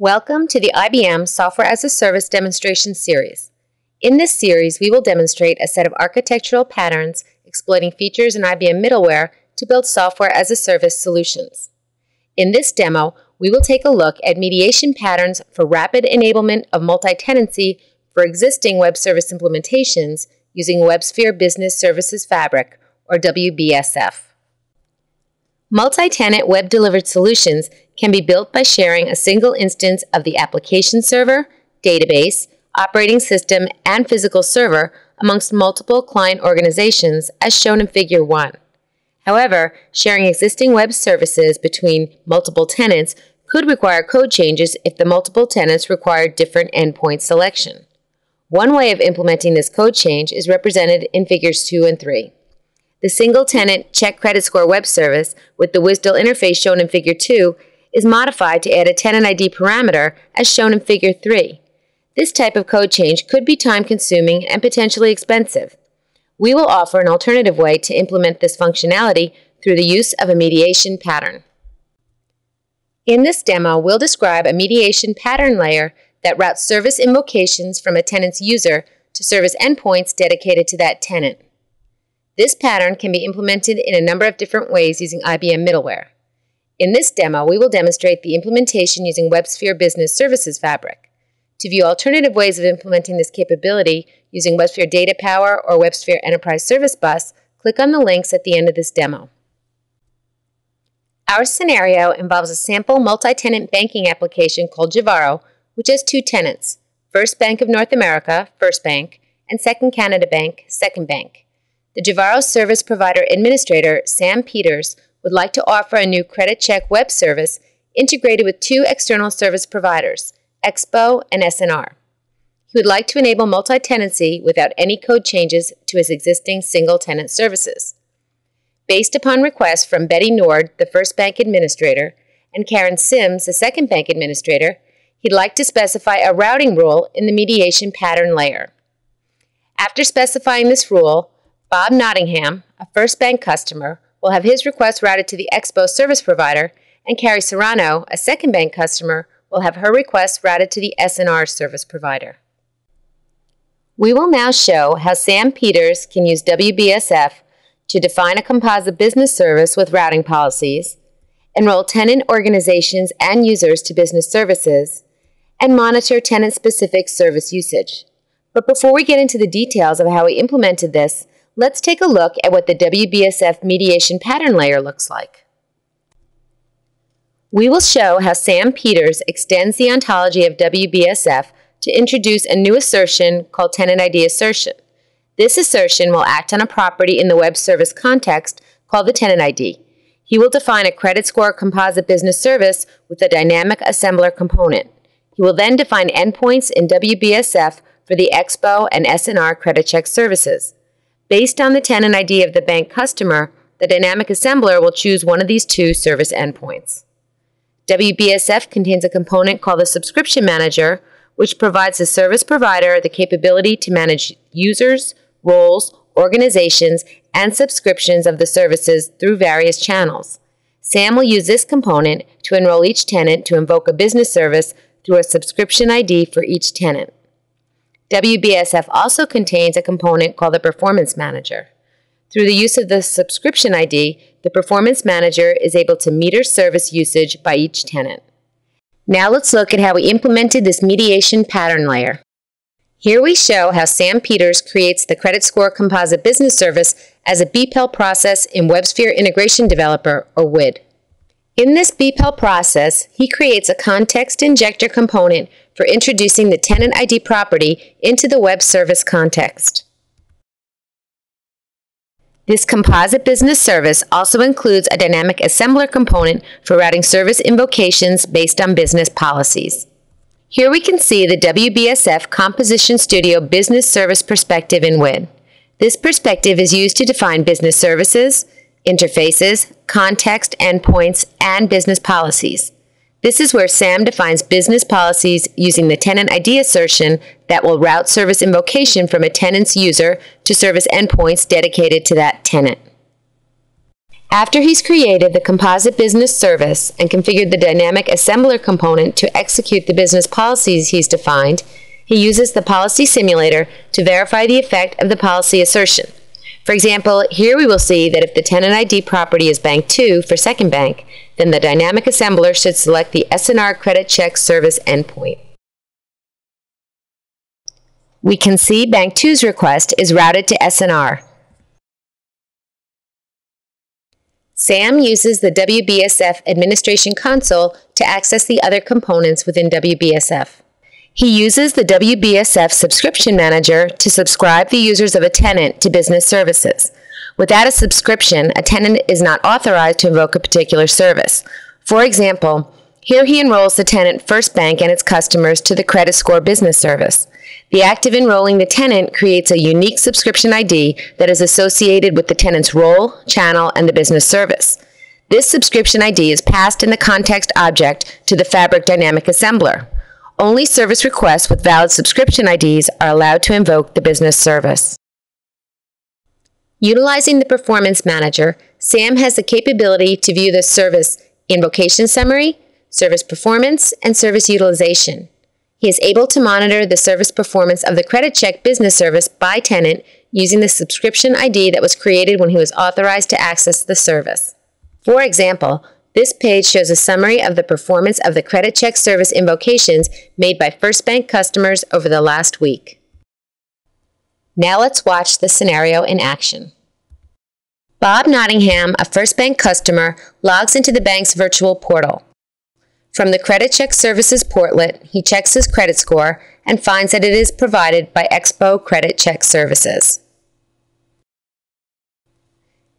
Welcome to the IBM Software as a Service demonstration series. In this series, we will demonstrate a set of architectural patterns exploiting features in IBM middleware to build software as a service solutions. In this demo, we will take a look at mediation patterns for rapid enablement of multi-tenancy for existing web service implementations using Websphere Business Services Fabric, or WBSF. Multi-tenant web-delivered solutions can be built by sharing a single instance of the application server, database, operating system, and physical server amongst multiple client organizations as shown in Figure 1. However, sharing existing web services between multiple tenants could require code changes if the multiple tenants require different endpoint selection. One way of implementing this code change is represented in Figures 2 and 3. The single-tenant check credit score web service with the WSDL interface shown in Figure 2 is modified to add a tenant ID parameter as shown in Figure 3. This type of code change could be time-consuming and potentially expensive. We will offer an alternative way to implement this functionality through the use of a mediation pattern. In this demo, we'll describe a mediation pattern layer that routes service invocations from a tenant's user to service endpoints dedicated to that tenant. This pattern can be implemented in a number of different ways using IBM middleware. In this demo, we will demonstrate the implementation using Websphere Business Services Fabric. To view alternative ways of implementing this capability using Websphere Data Power or Websphere Enterprise Service Bus, click on the links at the end of this demo. Our scenario involves a sample multi-tenant banking application called Javaro, which has two tenants, First Bank of North America, First Bank, and Second Canada Bank, Second Bank. The Javaro Service Provider Administrator, Sam Peters, would like to offer a new credit check web service integrated with two external service providers, Expo and SNR. He would like to enable multi-tenancy without any code changes to his existing single-tenant services. Based upon requests from Betty Nord, the First Bank Administrator, and Karen Sims, the Second Bank Administrator, he'd like to specify a routing rule in the mediation pattern layer. After specifying this rule, Bob Nottingham, a First Bank customer, will have his request routed to the Expo service provider, and Carrie Serrano, a Second Bank customer, will have her request routed to the SNR service provider. We will now show how Sam Peters can use WBSF to define a composite business service with routing policies, enroll tenant organizations and users to business services, and monitor tenant-specific service usage. But before we get into the details of how we implemented this, let's take a look at what the WBSF mediation pattern layer looks like. We will show how Sam Peters extends the ontology of WBSF to introduce a new assertion called tenant ID assertion. This assertion will act on a property in the web service context called the tenant ID. He will define a credit score composite business service with a dynamic assembler component. He will then define endpoints in WBSF for the Expo and SNR credit check services. Based on the tenant ID of the bank customer, the dynamic assembler will choose one of these two service endpoints. WBSF contains a component called the Subscription Manager, which provides the service provider the capability to manage users, roles, organizations, and subscriptions of the services through various channels. Sam will use this component to enroll each tenant to invoke a business service through a subscription ID for each tenant. WBSF also contains a component called the Performance Manager. Through the use of the Subscription ID, the Performance Manager is able to meter service usage by each tenant. Now let's look at how we implemented this mediation pattern layer. Here we show how Sam Peters creates the Credit Score Composite Business Service as a BPEL process in Websphere Integration Developer, or WID. In this BPEL process, he creates a context injector component for introducing the tenant ID property into the web service context. This composite business service also includes a dynamic assembler component for routing service invocations based on business policies. Here we can see the WBSF Composition Studio Business Service Perspective in WID. This perspective is used to define business services, interfaces, context, endpoints, and business policies. This is where Sam defines business policies using the tenant ID assertion that will route service invocation from a tenant's user to service endpoints dedicated to that tenant. After he's created the composite business service and configured the dynamic assembler component to execute the business policies he's defined, he uses the policy simulator to verify the effect of the policy assertion. For example, here we will see that if the tenant ID property is Bank 2 for Second Bank, then the dynamic assembler should select the SNR credit check service endpoint. We can see Bank 2's request is routed to SNR. Sam uses the WBSF administration console to access the other components within WBSF. He uses the WBSF subscription manager to subscribe the users of a tenant to business services. Without a subscription, a tenant is not authorized to invoke a particular service. For example, here he enrolls the tenant First Bank and its customers to the Credit Score Business Service. The act of enrolling the tenant creates a unique subscription ID that is associated with the tenant's role, channel, and the business service. This subscription ID is passed in the context object to the Fabric dynamic assembler. Only service requests with valid subscription IDs are allowed to invoke the business service. Utilizing the Performance Manager, Sam has the capability to view the service invocation summary, service performance, and service utilization. He is able to monitor the service performance of the credit check business service by tenant using the subscription ID that was created when he was authorized to access the service. For example, this page shows a summary of the performance of the credit check service invocations made by First Bank customers over the last week. Now let's watch the scenario in action. Bob Nottingham, a First Bank customer, logs into the bank's virtual portal. From the Credit Check Services portlet, he checks his credit score and finds that it is provided by Expo Credit Check Services.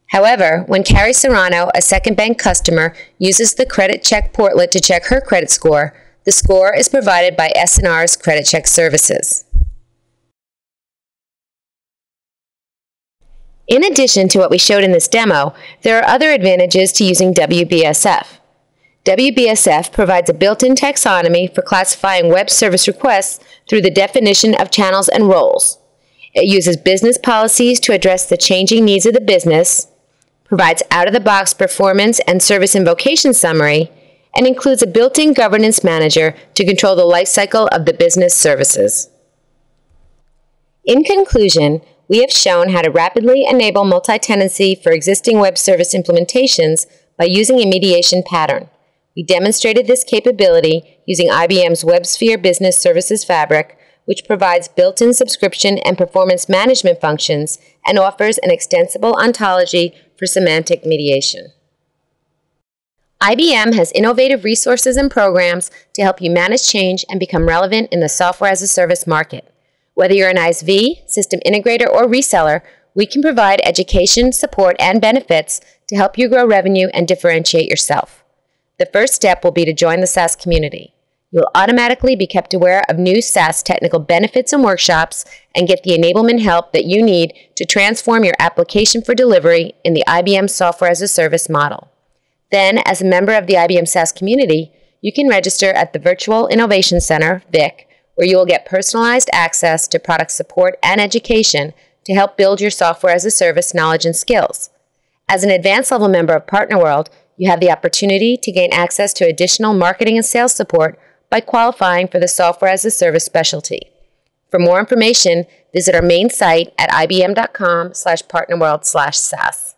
However, when Carrie Serrano, a Second Bank customer, uses the Credit Check portlet to check her credit score, the score is provided by SNR's Credit Check Services. In addition to what we showed in this demo, there are other advantages to using WBSF. WBSF provides a built-in taxonomy for classifying web service requests through the definition of channels and roles. It uses business policies to address the changing needs of the business, provides out-of-the-box performance and service invocation summary, and includes a built-in governance manager to control the lifecycle of the business services. In conclusion, we have shown how to rapidly enable multi-tenancy for existing web service implementations by using a mediation pattern. We demonstrated this capability using IBM's Websphere Business Services Fabric, which provides built-in subscription and performance management functions and offers an extensible ontology for semantic mediation. IBM has innovative resources and programs to help you manage change and become relevant in the software-as-a-service market. Whether you're an ISV, system integrator, or reseller, we can provide education, support, and benefits to help you grow revenue and differentiate yourself. The first step will be to join the SaaS community. You'll automatically be kept aware of new SaaS technical benefits and workshops and get the enablement help that you need to transform your application for delivery in the IBM software-as-a-service model. Then, as a member of the IBM SaaS community, you can register at the Virtual Innovation Center, VIC, where you will get personalized access to product support and education to help build your software-as-a-service knowledge and skills. As an advanced level member of PartnerWorld, you have the opportunity to gain access to additional marketing and sales support by qualifying for the software-as-a-service specialty. For more information, visit our main site at ibm.com/partnerworld/SaaS.